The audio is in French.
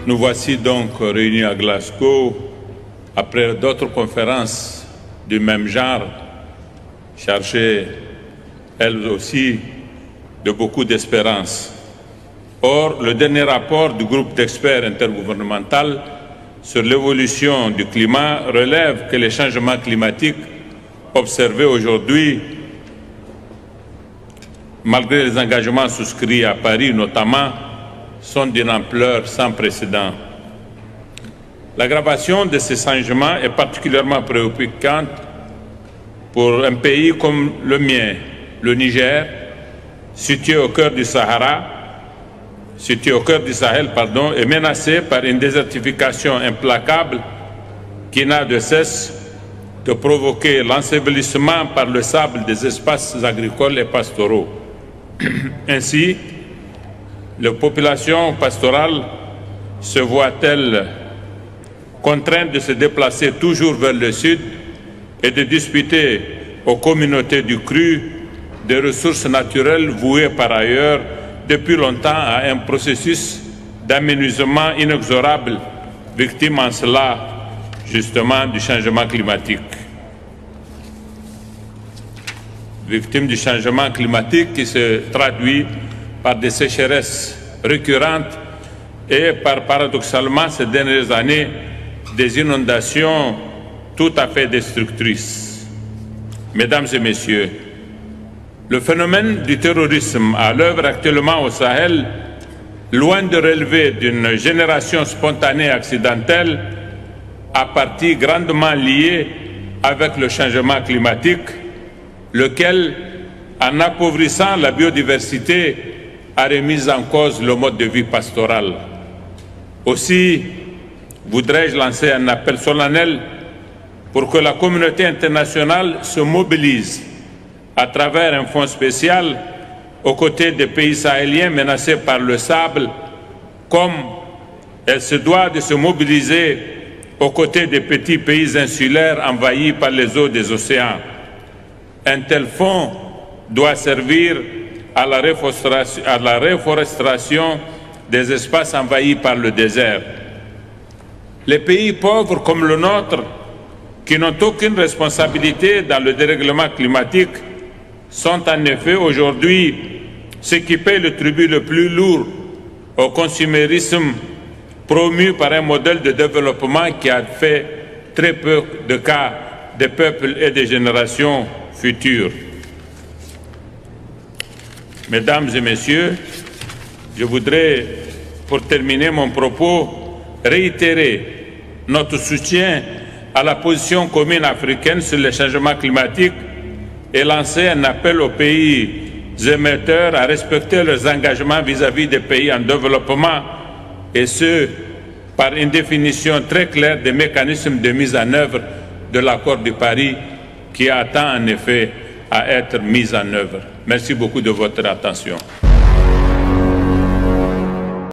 Nous voici donc réunis à Glasgow après d'autres conférences du même genre, chargées elles aussi de beaucoup d'espérance. Or, le dernier rapport du groupe d'experts intergouvernemental sur l'évolution du climat relève que les changements climatiques observés aujourd'hui, malgré les engagements souscrits à Paris notamment, sont d'une ampleur sans précédent. L'aggravation de ces changements est particulièrement préoccupante pour un pays comme le mien, le Niger, situé au cœur du Sahel, et menacé par une désertification implacable qui n'a de cesse de provoquer l'ensevelissement par le sable des espaces agricoles et pastoraux. Ainsi, les populations pastorales se voient-elles contraintes de se déplacer toujours vers le sud et de disputer aux communautés du cru des ressources naturelles vouées par ailleurs depuis longtemps à un processus d'aménagement inexorable, victime en cela justement du changement climatique. Victime du changement climatique qui se traduit par des sécheresses récurrentes et par, paradoxalement, ces dernières années, des inondations tout à fait destructrices. Mesdames et messieurs, le phénomène du terrorisme à l'œuvre actuellement au Sahel, loin de relever d'une génération spontanée accidentelle, a partie grandement liée avec le changement climatique, lequel, en appauvrissant la biodiversité, a remis en cause le mode de vie pastoral. Aussi, voudrais-je lancer un appel solennel pour que la communauté internationale se mobilise à travers un fonds spécial aux côtés des pays sahéliens menacés par le sable, comme elle se doit de se mobiliser aux côtés des petits pays insulaires envahis par les eaux des océans. Un tel fonds doit servir à la reforestation des espaces envahis par le désert. Les pays pauvres comme le nôtre, qui n'ont aucune responsabilité dans le dérèglement climatique, sont en effet aujourd'hui ceux qui paient le tribut le plus lourd au consumérisme promu par un modèle de développement qui a fait très peu de cas des peuples et des générations futures. Mesdames et messieurs, je voudrais, pour terminer mon propos, réitérer notre soutien à la position commune africaine sur le changement climatique et lancer un appel aux pays émetteurs à respecter leurs engagements vis-à-vis des pays en développement, et ce, par une définition très claire des mécanismes de mise en œuvre de l'accord de Paris qui attend en effet à être mis en œuvre. Merci beaucoup de votre attention.